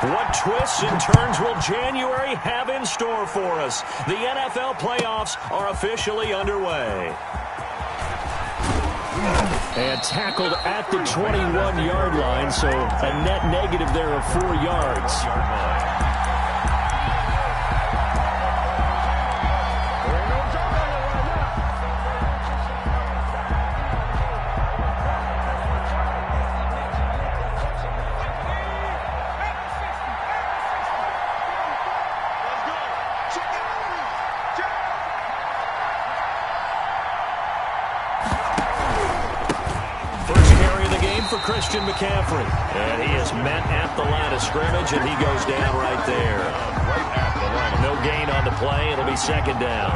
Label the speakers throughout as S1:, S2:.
S1: What twists and turns will January have in store for us? The NFL playoffs are officially underway. And tackled at the 21-yard line, so a net negative there of 4 yards. Christian McCaffrey. And he is met at the line of scrimmage, and he goes down right there. No gain on the play. It'll be second down.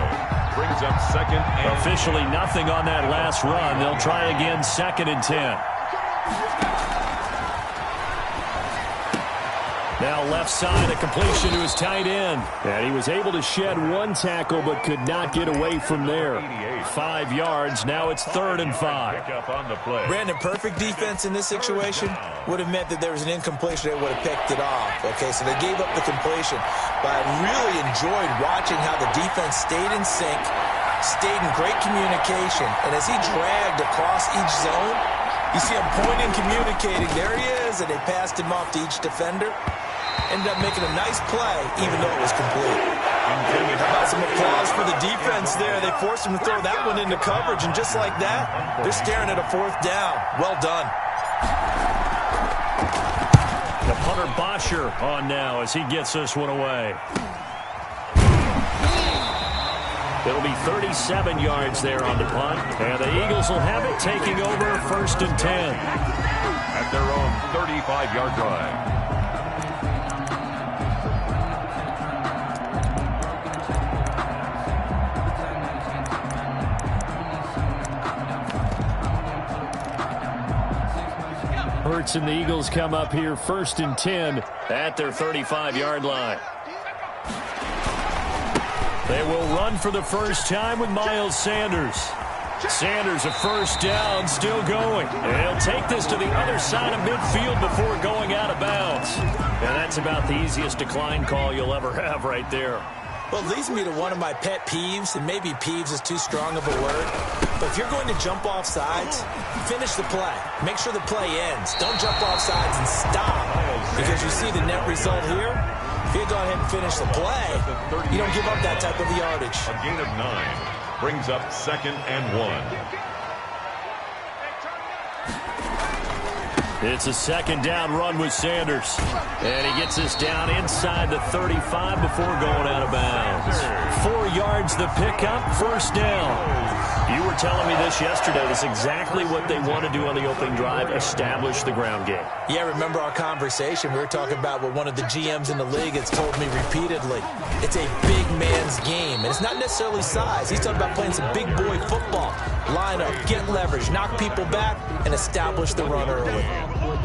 S2: Brings up second and...
S1: Officially nothing on that last run. They'll try again, 2nd and 10. Now left side, a completion to his tight end. And he was able to shed 1 tackle but could not get away from there. 5 yards. Now it's 3rd and 5.
S3: Brandon, perfect defense in this situation would have meant that there was an incompletion that would have picked it off. Okay, so they gave up the completion. But I really enjoyed watching how the defense stayed in sync, stayed in great communication. And as he dragged across each zone, you see him pointing, communicating. There he is, and they passed him off to each defender. Ended up making a nice play, even though it was complete. How about some applause for the defense there? They forced him to throw that one into coverage, and just like that, they're staring at a 4th down. Well done.
S1: The punter Bosher on now as he gets this one away. It'll be 37 yards there on the punt, and the Eagles will have it, taking over 1st and 10.
S2: At their own 35-yard line.
S1: Hurts and the Eagles come up here 1st and 10 at their 35-yard line. They will run for the first time with Miles Sanders. Sanders, a 1st down, still going. And he'll take this to the other side of midfield before going out of bounds. And that's about the easiest decline call you'll ever have right there.
S3: Well, it leads me to one of my pet peeves, and maybe peeves is too strong of a word. But if you're going to jump off sides, finish the play. Make sure the play ends. Don't jump off sides and stop. Because you see the net result here. If you go ahead and finish the play, you don't give up that type of yardage.
S2: A gain of 9 brings up 2nd and 1.
S1: It's a 2nd down run with Sanders. And he gets this down inside the 35 before going out of bounds. 4 yards the pickup, 1st down. You were telling me this yesterday. That's exactly what they want to do on the opening drive, establish the ground game.
S3: Yeah, remember our conversation. We were talking about what one of the GMs in the league has told me repeatedly. It's a big man's game, and it's not necessarily size. He's talking about playing some big boy football. Line up, get leverage, knock people back, and establish the run early.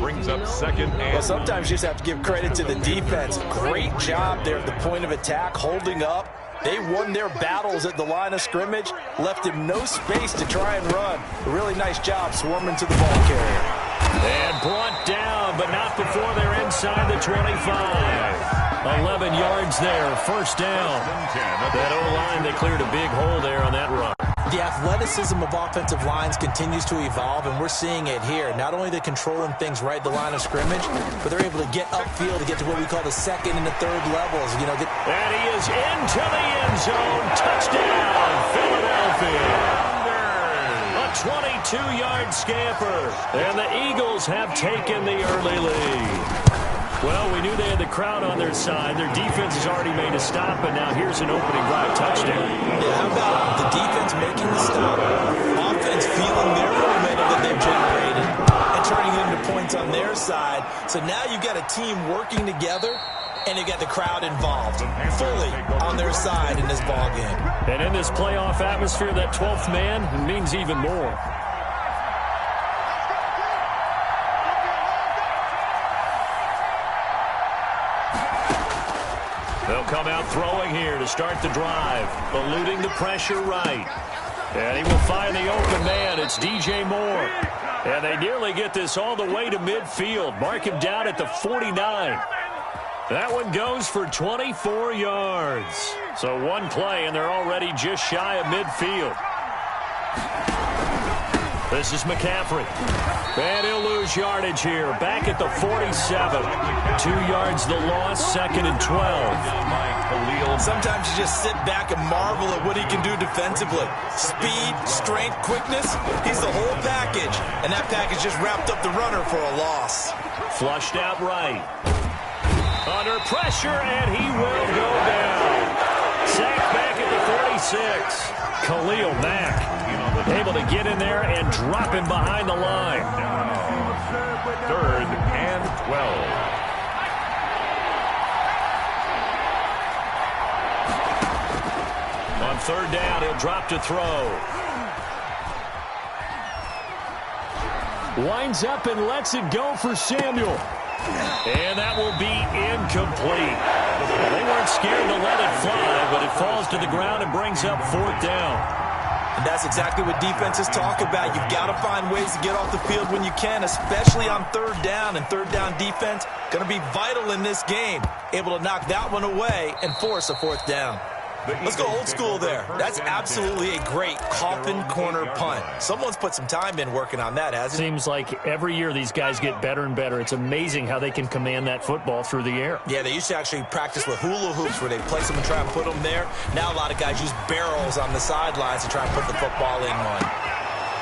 S2: Brings up 2nd and...
S3: Well, sometimes you just have to give credit to the defense. Great job there at the point of attack, holding up. They won their battles at the line of scrimmage, left him no space to try and run. A really nice job swarming to the ball carrier.
S1: And brought down, but not before they're inside the 25. 11 yards there, 1st down. That O-line, they cleared a big hole there on that run.
S3: The athleticism of offensive lines continues to evolve, and we're seeing it here. Not only are they controlling things right at the line of scrimmage, but they're able to get upfield to get to what we call the 2nd and the 3rd levels. You know,
S1: and he is into the end zone. Touchdown, Philadelphia. A 22-yard scamper, and the Eagles have taken the early lead. Well, we knew they had the crowd on their side. Their defense has already made a stop, and now here's an opening drive touchdown.
S3: Yeah, how about the defense making the stop, offense feeling their momentum that they've generated, and turning it into points on their side. So now you've got a team working together, and you got the crowd involved, fully on their side in this ballgame.
S1: And in this playoff atmosphere, that 12th man means even more. They'll come out throwing here to start the drive, eluding the pressure right. And he will find the open man. It's DJ Moore. And they nearly get this all the way to midfield. Mark him down at the 49. That one goes for 24 yards. So one play, and they're already just shy of midfield. This is McCaffrey. And he'll lose yardage here. Back at the 47. 2 yards the loss, 2nd and 12.
S3: Sometimes you just sit back and marvel at what he can do defensively. Speed, strength, quickness. He's the whole package. And that package just wrapped up the runner for a loss.
S1: Flushed out right. Under pressure, and he will go down. Sacked back at the 46. Khalil Mack able to get in there and drop him behind the line.
S2: 3rd and 12.
S1: On 3rd down, he'll drop to throw. Winds up and lets it go for Samuel. And that will be incomplete. They weren't scared to let it fly, but it falls to the ground and brings up 4th down.
S3: And that's exactly what defenses talk about. You've got to find ways to get off the field when you can, especially on 3rd down. And 3rd down defense going to be vital in this game. Able to knock that one away and force a 4th down. Let's go old school there. That's absolutely a great coffin corner punt. Someone's put some time in working on that, hasn't it?
S1: Seems like every year these guys get better and better. It's amazing how they can command that football through the air.
S3: Yeah, they used to actually practice with hula hoops where they place them and try and put them there. Now a lot of guys use barrels on the sidelines to try and put the football in one.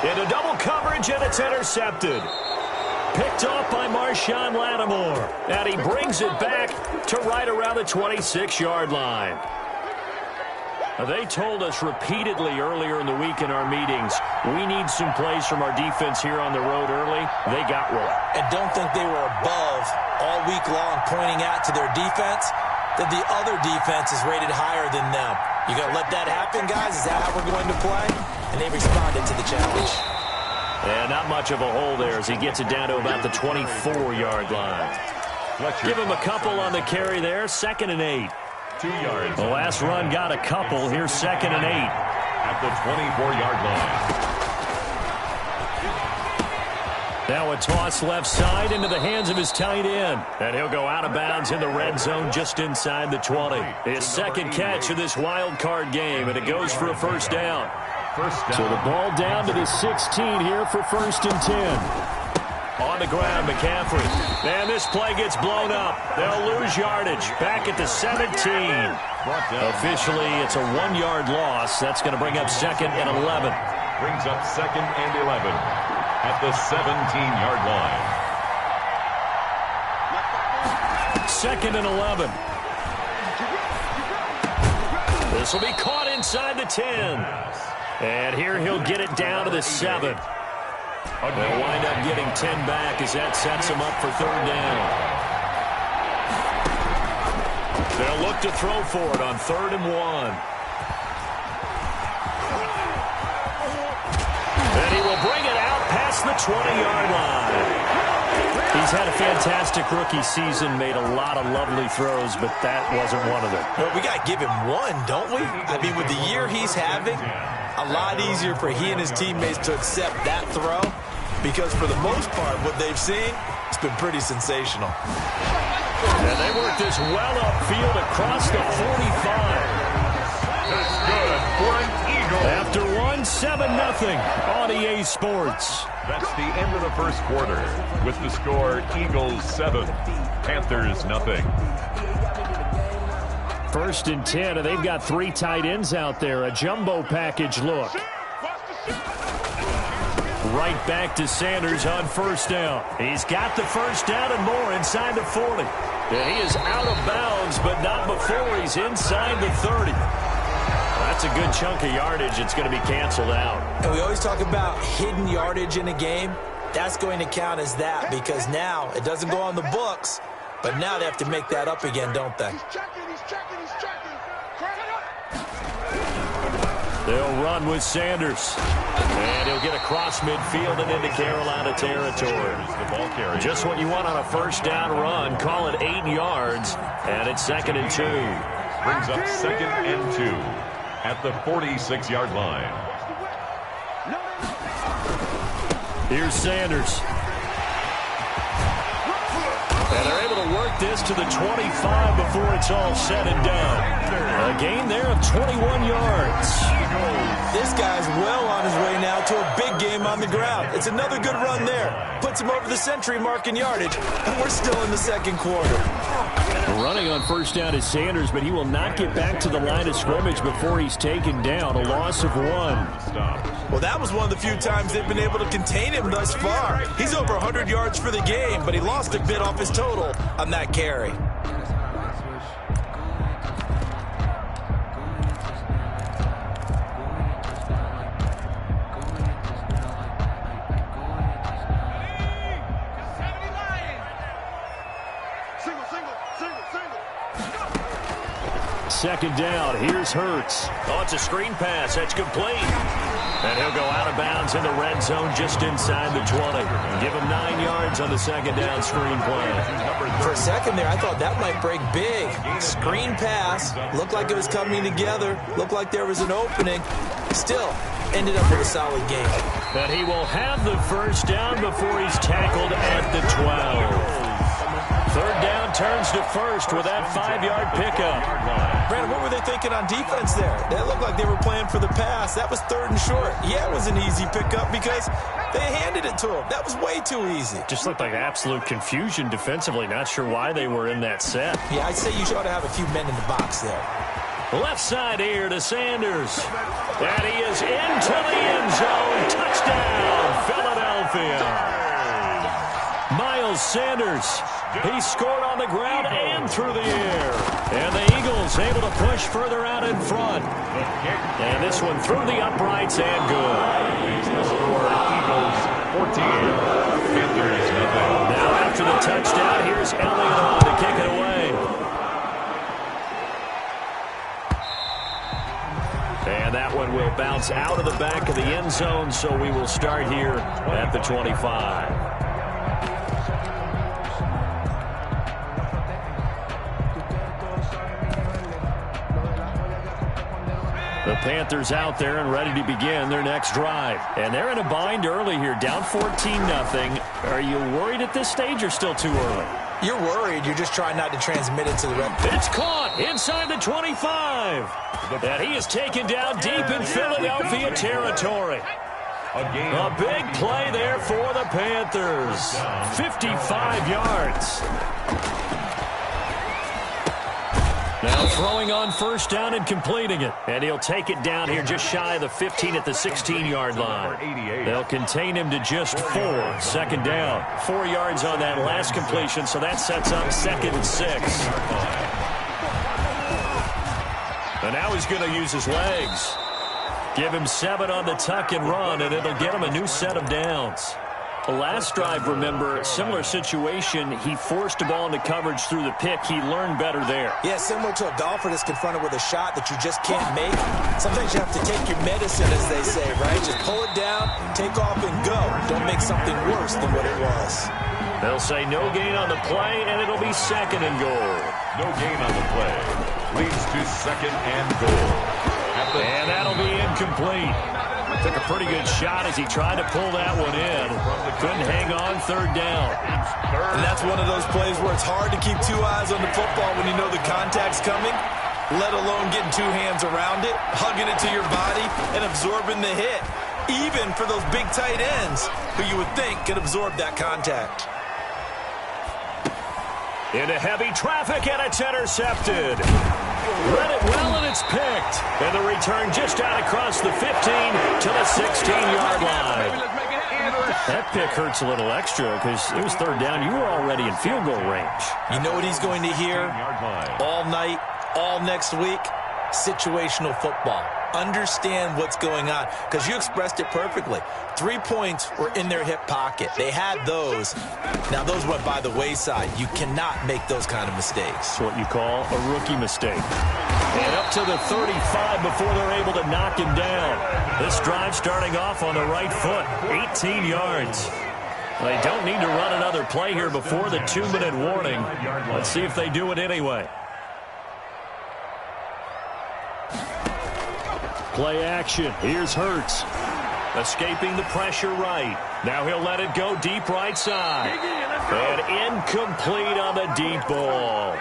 S1: Into double coverage, and it's intercepted. Picked off by Marshawn Lattimore. And he brings it back to right around the 26-yard line. They told us repeatedly earlier in the week in our meetings, we need some plays from our defense here on the road early. They got one.
S3: And don't think they were above all week long pointing out to their defense that the other defense is rated higher than them. You going to let that happen, guys? Is that how we're going to play? And they responded to the challenge.
S1: And not much of a hole there as he gets it down to about the 24-yard line. Give him a couple on the carry there, 2nd and 8.
S2: 2 yards.
S1: The last run got a couple. Here's 2nd and 8.
S2: At the 24-yard line.
S1: Now a toss left side into the hands of his tight end. And he'll go out of bounds in the red zone just inside the 20. His 2nd catch of this wild card game, and it goes for a 1st down. So the ball down to the 16 here for 1st and 10. On the ground, McCaffrey. And this play gets blown up. They'll lose yardage. Back at the 17. Officially, it's a 1-yard loss. That's going to bring up 2nd and 11.
S2: Brings up 2nd and 11 at the 17-yard line.
S1: 2nd and 11. This will be caught inside the 10. And here he'll get it down to the 7. They'll wind up getting 10 back as that sets them up for 3rd down. They'll look to throw for it on 3rd and 1. And he will bring it out past the 20-yard line. He's had a fantastic rookie season, made a lot of lovely throws, but that wasn't one of them.
S3: Well, we got to give him one, don't we? I mean, with the year he's having, a lot easier for he and his teammates to accept that throw because for the most part, what they've seen, it's been pretty sensational.
S1: And they work this well upfield across the 45.
S2: That's good for an Eagle.
S1: After one, 7-0 on EA Sports.
S2: That's the end of the 1st quarter with the score Eagles 7, Panthers 0.
S1: 1st and 10, and they've got 3 tight ends out there. A jumbo package look. Right back to Sanders on 1st down. He's got the 1st down and more inside the 40. And he is out of bounds, but not before he's inside the 30. That's a good chunk of yardage. It's going to be canceled out.
S3: And we always talk about hidden yardage in a game. That's going to count as that because now it doesn't go on the books, but now they have to make that up again, don't they?
S1: They'll run with Sanders. And he'll get across midfield and into Carolina territory. Just what you want on a 1st down run. Call it 8 yards. And it's 2nd and 2.
S2: Brings up 2nd and 2 at the 46-yard line.
S1: Here's Sanders. And they're able to work work this to the 25 before it's all said and done. A gain there of 21 yards.
S3: This guy's well on his way now to a big game on the ground. It's another good run there. Puts him over the century mark in yardage, and we're still in the second quarter.
S1: Running on first down is Sanders, but he will not get back to the line of scrimmage before he's taken down. A loss of 1.
S3: Well, that was one of the few times they've been able to contain him thus far. He's over 100 yards for the game, but he lost a bit off his total on that carry.
S1: Second down, here's Hurts. Oh, it's a screen pass. That's complete. And he'll go out of bounds in the red zone just inside the 20. Give him 9 yards on the second down screen play.
S3: For a second there, I thought that might break big. Screen pass. Looked like it was coming together. Looked like there was an opening. Still, ended up with a solid game.
S1: But he will have the first down before he's tackled at the 12. Third down turns to first with that 5-yard pickup.
S3: Brandon, what were they thinking on defense there? They looked like they were playing for the pass. That was third and short. Yeah, it was an easy pickup because they handed it to him. That was way too easy.
S1: Just looked like absolute confusion defensively. Not sure why they were in that set.
S3: Yeah, I'd say you ought to have a few men in the box there.
S1: Left side here to Sanders. And he is into the end zone. Touchdown, Philadelphia. Miles Sanders. He scored on the ground and through the air. And the Eagles able to push further out in front. And this one through the uprights and good.
S2: Eagles 14. Panthers nothing.
S1: Now after the touchdown, here's Elliott on to kick it away. And that one will bounce out of the back of the end zone, so we will start here at the 25. The Panthers out there and ready to begin their next drive. And they're in a bind early here, down 14-0. Are you worried at this stage or still too early?
S3: You're worried. You're just trying not to transmit it to the rest.
S1: It's caught inside the 25. And he is taken down deep in Philadelphia territory. A big play there for the Panthers. 55 yards. Now throwing on first down and completing it. And he'll take it down here just shy of the 15 at the 16-yard line. They'll contain him to just 4. Second down. 4 yards on that last completion, so that sets up 2nd and 6. And now he's going to use his legs. Give him 7 on the tuck and run, and it'll get him a new set of downs. The last drive, remember, similar situation. He forced a ball into coverage through the pick. He learned better there.
S3: Yeah, similar to a golfer that's confronted with a shot that you just can't make. Sometimes you have to take your medicine, as they say, right? Just pull it down, take off, and go. Don't make something worse than what it was.
S1: They'll say no gain on the play, and it'll be 2nd and goal.
S2: No gain on the play. Leads to 2nd and goal.
S1: And that'll be incomplete. Took a pretty good shot as he tried to pull that one in. Couldn't hang on, 3rd down.
S3: And that's one of those plays where it's hard to keep 2 eyes on the football when you know the contact's coming, let alone getting 2 hands around it, hugging it to your body, and absorbing the hit. Even for those big tight ends who you would think could absorb that contact.
S1: Into heavy traffic, and it's intercepted. Read it well, and it's picked. And the return just out across the 15 to the 16-yard line. That pick hurts a little extra because it was 3rd down. You were already in field goal range.
S3: You know what he's going to hear all night, all next week? Situational football. Understand what's going on, because you expressed it perfectly. 3 points were in their hip pocket. They had those. Now, those went by the wayside. You cannot make those kind of mistakes.
S1: It's what you call a rookie mistake. And up to the 35 before they're able to knock him down. This drive starting off on the right foot, 18 yards. They don't need to run another play here before the 2-minute warning. Let's see if they do it anyway. Play action. Here's Hurts. Escaping the pressure right. Now he'll let it go deep right side. And incomplete on the deep ball.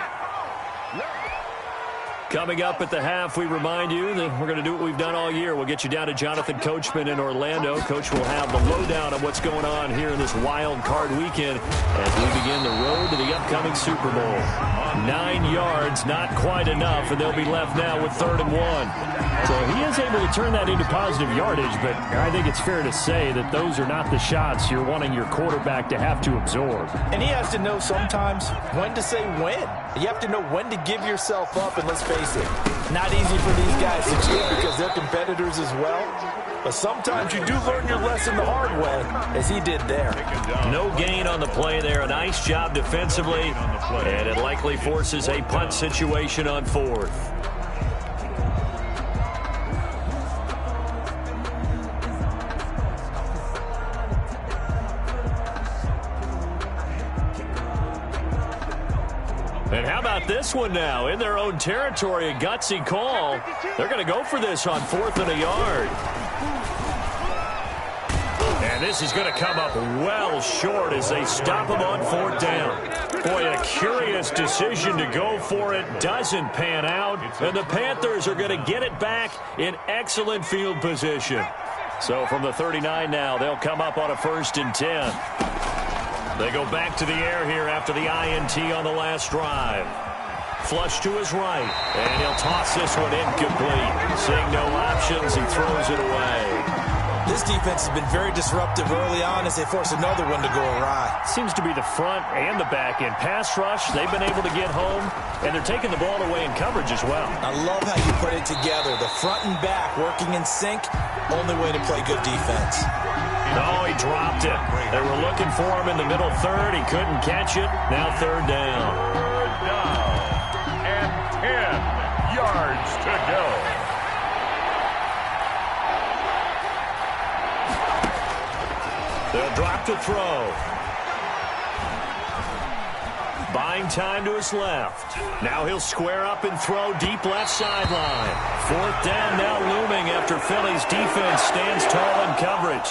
S1: Coming up at the half, we remind you that we're going to do what we've done all year. We'll get you down to Jonathan Coachman in Orlando. Coach will have the lowdown on what's going on here in this wild card weekend as we begin the road to the upcoming Super Bowl. 9 yards, not quite enough, and they'll be left now with 3rd and 1. So he is able to turn that into positive yardage, but I think it's fair to say that those are not the shots you're wanting your quarterback to have to absorb.
S3: And he has to know sometimes when to say when. You have to know when to give yourself up, and let's face it, not easy for these guys to do because they're competitors as well. But sometimes you do learn your lesson the hard way, as he did there.
S1: No gain on the play there. A nice job defensively, and it likely forces a punt situation on 4th. And how about this one now? In their own territory, a gutsy call. They're going to go for this on 4th and a yard. And this is going to come up well short as they stop him on 4th down. Boy, a curious decision to go for it. Doesn't pan out. And the Panthers are going to get it back in excellent field position. So from the 39 now, they'll come up on a 1st and 10. They go back to the air here after the INT on the last drive. Flush to his right, and he'll toss this one incomplete. Seeing no options, he throws it away.
S3: This defense has been very disruptive early on as they force another one to go awry.
S1: Seems to be the front and the back end. Pass rush, they've been able to get home, and they're taking the ball away in coverage as well.
S3: I love how you put it together. The front and back working in sync, only way to play good defense.
S1: No, he dropped it. They were looking for him in the middle 3rd. He couldn't catch it. Now 3rd down.
S2: 3rd down and 10 yards to go.
S1: They'll drop to throw. Buying time to his left. Now he'll square up and throw deep left sideline. 4th down now looming after Philly's defense stands tall in coverage.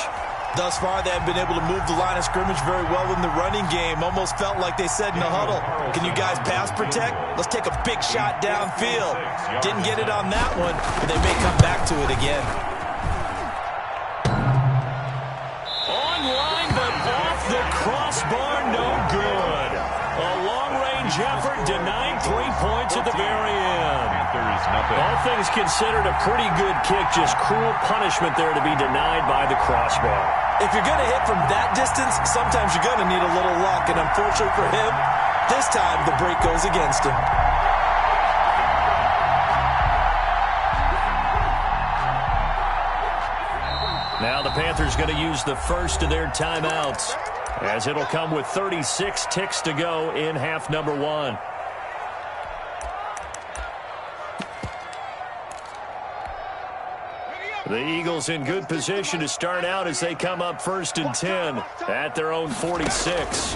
S3: Thus far, they have been able to move the line of scrimmage very well in the running game. Almost felt like they said in the huddle, can you guys pass protect? Let's take a big shot downfield. Didn't get it on that one, but they may come back to it again.
S1: Online, but off the crossbar, no good. A long-range effort denied 3 points at the very end. All things considered, a pretty good kick, just cruel punishment there to be denied by the crossbar.
S3: If you're going to hit from that distance, sometimes you're going to need a little luck, and unfortunately for him, this time the break goes against him.
S1: Now the Panthers going to use the first of their timeouts, as it'll come with 36 ticks to go in half number 1. The Eagles in good position to start out as they come up 1st and 10 at their own 46.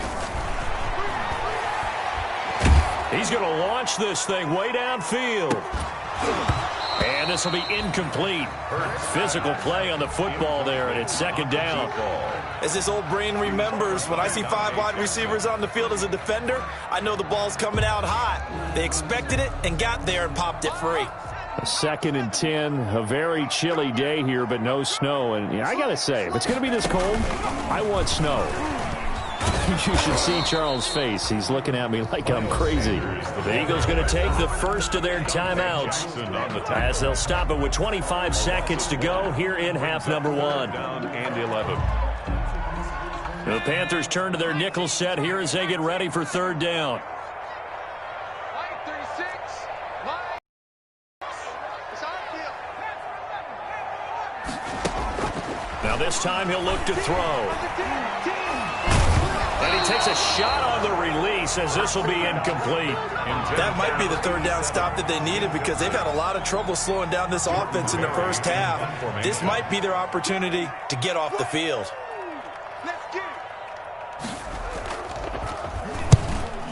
S1: He's going to launch this thing way downfield. And this will be incomplete. Physical play on the football there, and it's 2nd down.
S3: As this old brain remembers, when I see 5 wide receivers on the field as a defender, I know the ball's coming out hot. They expected it and got there and popped it free.
S1: A 2nd and 10, a very chilly day here, but no snow. And I got to say, if it's going to be this cold, I want snow. You should see Charles' face. He's looking at me like I'm crazy. The Eagles going to take the first of their timeouts as they'll stop it with 25 seconds to go here in half number 1.
S2: Down and 11.
S1: The Panthers turn to their nickel set here as they get ready for 3rd down. Now this time he'll look to throw. And he takes a shot on the release as this will be incomplete.
S3: That might be the 3rd down stop that they needed because they've had a lot of trouble slowing down this offense in the first half. This might be their opportunity to get off the field.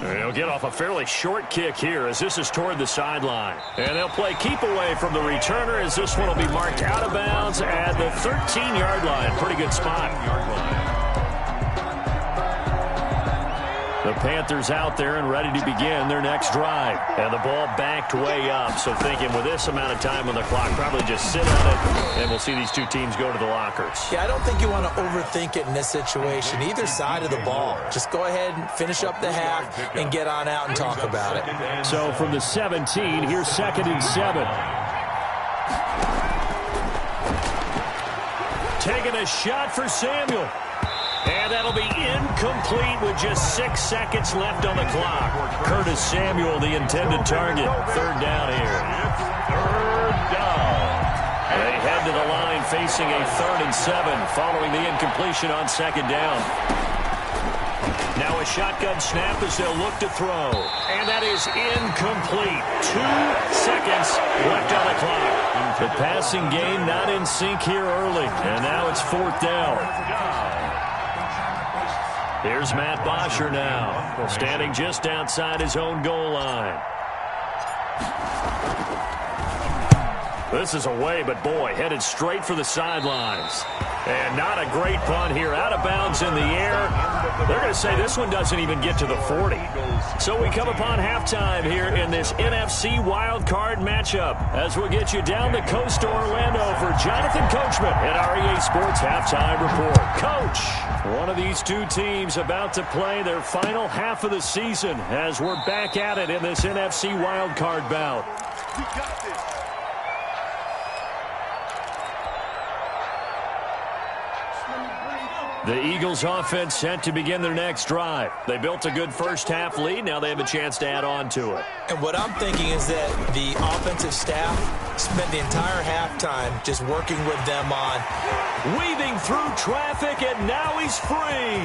S1: They'll get off a fairly short kick here as this is toward the sideline. And they'll play keep away from the returner as this one will be marked out of bounds at the 13-yard line. Pretty good spot. The Panthers out there and ready to begin their next drive. And the ball backed way up. So thinking with this amount of time on the clock, probably just sit on it, and we'll see these two teams go to the lockers.
S3: Yeah, I don't think you want to overthink it in this situation. Either side of the ball. Just go ahead and finish up the half and get on out and talk about it.
S1: So from the 17, here's 2nd and 7. Taking a shot for Samuel. And that'll be incomplete with just 6 seconds left on the clock. Curtis Samuel, the intended target. 3rd down here.
S2: Third down.
S1: They head to the line facing a 3rd and 7 following the incompletion on 2nd down. Now a shotgun snap as they'll look to throw. And that is incomplete. 2 seconds left on the clock. The passing game not in sync here early. And now it's 4th down. Here's Matt Bosher now, standing just outside his own goal line. This is away, but boy, headed straight for the sidelines. And not a great punt here, out of bounds in the air. They're going to say this one doesn't even get to the 40. So we come upon halftime here in this NFC wildcard matchup as we'll get you down the coast to Orlando for Jonathan Coachman at our EA Sports Halftime Report. Coach, one of these two teams about to play their final half of the season as we're back at it in this NFC wildcard bout.
S4: We got this.
S1: The Eagles offense set to begin their next drive. They built a good first-half lead. Now they have a chance to add on to it.
S3: And what I'm thinking is that the offensive staff spent the entire halftime just working with them on
S1: weaving through traffic, and now he's free.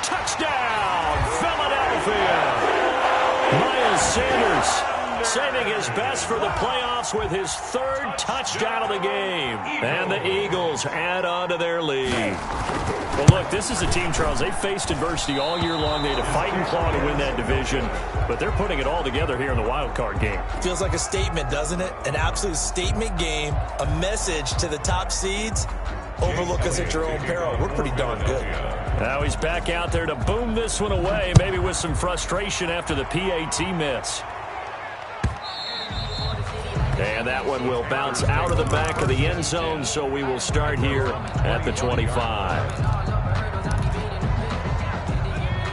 S1: Touchdown, Philadelphia. Miles Sanders saving his best for the playoffs with his 3rd touchdown of the game. And the Eagles add on to their lead. Well, look, this is a team, Charles, they faced adversity all year long. They had to fight and claw to win that division, but they're putting it all together here in the wild card game.
S3: Feels like a statement, doesn't it? An absolute statement game, a message to the top seeds. Overlook us at your own peril. We're pretty darn good.
S1: Now he's back out there to boom this one away, maybe with some frustration after the PAT miss. And that one will bounce out of the back of the end zone, so we will start here at the 25.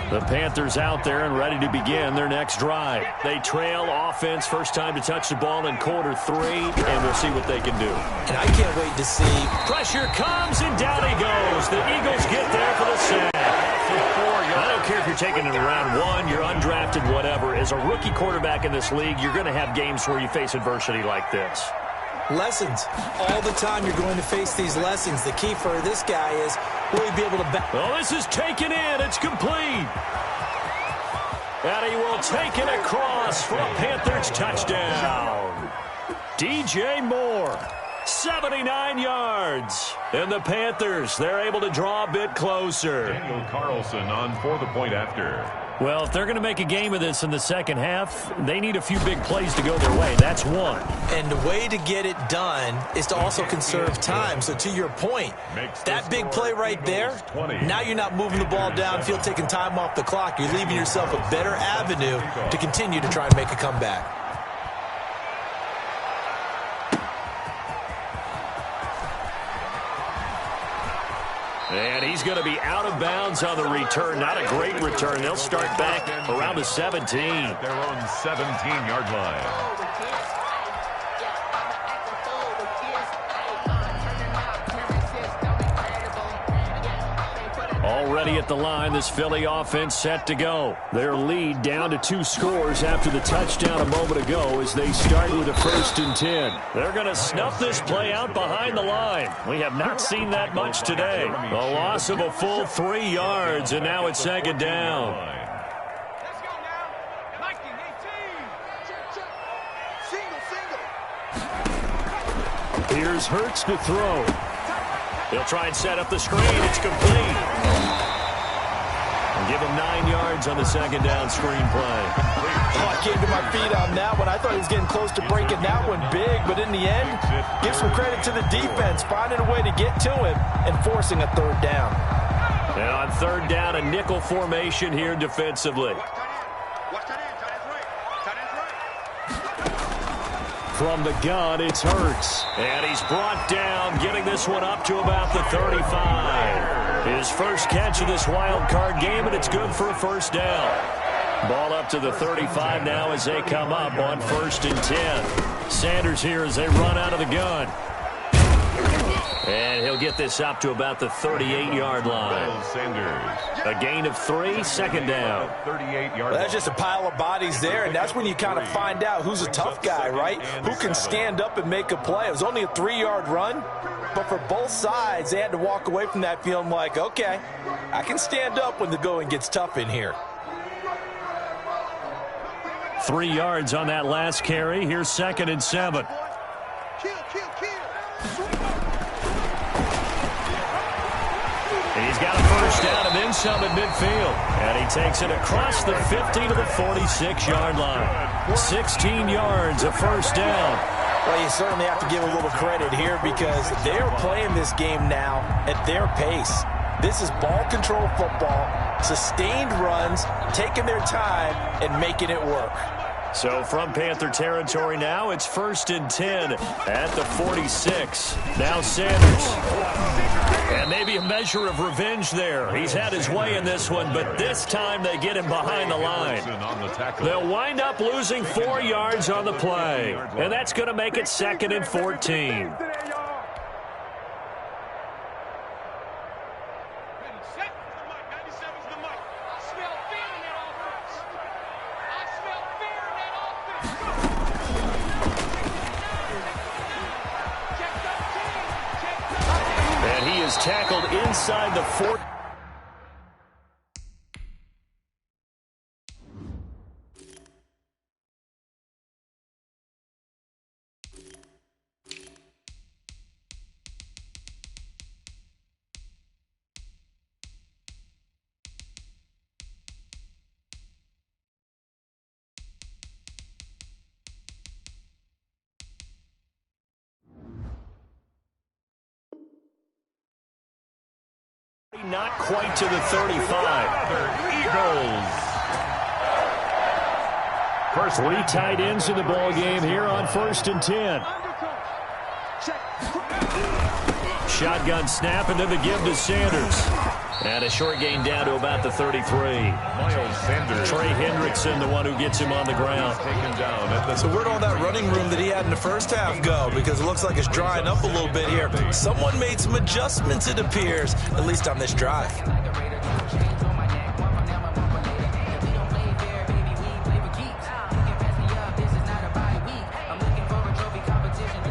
S1: The Panthers out there and ready to begin their next drive. They trail offense, first time to touch the ball in quarter 3, and we'll see what they can do.
S3: And I can't wait to see.
S1: Pressure comes, and down he goes. The Eagles get there for the sack. I don't care if you're taking it in round 1, you're undrafted, whatever. As a rookie quarterback in this league, you're going to have games where you face adversity like this.
S3: Lessons. All the time you're going to face these lessons. The key for this guy is, will he be able to...
S1: Well, this is taken in. It's complete. And he will take it across for a Panthers touchdown. DJ Moore, 79 yards. And the Panthers, they're able to draw a bit closer.
S2: Daniel Carlson on for the point after.
S1: Well, if they're going to make a game of this in the second half, they need a few big plays to go their way. That's one.
S3: And the way to get it done is to also conserve time. So to your point, that big play right there, now you're not moving the ball downfield, taking time off the clock. You're leaving yourself a better avenue to continue to try and make a comeback.
S1: And he's going to be out of bounds on the return. Not a great return. They'll start back around the 17.
S2: Their own 17-yard line.
S1: Already at the line, this Philly offense set to go. Their lead down to 2 scores after the touchdown a moment ago as they start with a 1st and 10. They're going to snuff this play out behind the line. We have not seen that much today. A loss of a full 3 yards, and now it's 2nd down.
S4: Let's go now. 19, 18. Single.
S1: Here's Hurts to throw. He'll try and set up the screen. It's complete. And give him 9 yards on the 2nd down screen play.
S3: Oh, I came to my feet on that one. I thought he was getting close to breaking that one big, but in the end, give some credit to the defense, finding a way to get to him and forcing a 3rd down.
S1: And on third down, a nickel formation here defensively. From the gun, it's Hurts. And he's brought down, getting this one up to about the 35. His first catch of this wild card game, and it's good for a first down. Ball up to the 35 now as they come up on 1st and 10. Sanders here as they run out of the gun. And he'll get this up to about the 38-yard line.
S2: Sanders.
S1: A gain of 3, second down.
S2: 38-yard
S3: Well, that's just a pile of bodies there, and that's when you kind of find out who's a tough guy, right? Who can stand up and make a play. It was only a 3-yard run, but for both sides, they had to walk away from that feeling like, okay, I can stand up when the going gets tough in here.
S1: 3 yards on that last carry. Here's 2nd and 7. He's got a first down and then some at midfield. And he takes it across the 50 to the 46-yard line. 16 yards, a first down.
S3: Well, you certainly have to give a little credit here because they're playing this game now at their pace. This is ball control football, sustained runs, taking their time, and making it work.
S1: So from Panther territory now, it's 1st and 10 at the 46. Now Sanders. And maybe a measure of revenge there. He's had his way in this one, but this time they get him behind the line. They'll wind up losing 4 yards on the play. And that's going to make it 2nd and 14. Tackled inside the 40. Not quite to the 35.
S2: Eagles.
S1: First 3 tight ends in the ball game here on 1st and 10. Shotgun snap and then the give to Sanders. And a short gain down to about the 33.
S2: Miles Sanders.
S1: Trey Hendrickson, the one who gets him on the ground.
S2: Taken down at the
S3: So where'd all that running room that he had in the first half go? Because it looks like it's drying up a little bit here. Someone made some adjustments, it appears, at least on this drive.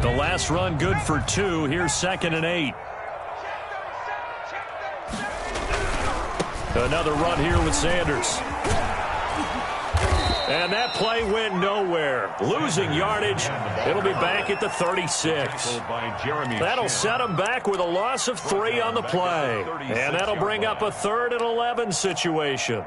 S1: The last run good for 2. Here's 2nd and 8. Another run here with Sanders. And that play went nowhere. Losing yardage. It'll be back at the 36. That'll set them back with a loss of 3 on the play. And that'll bring up a 3rd and 11 situation.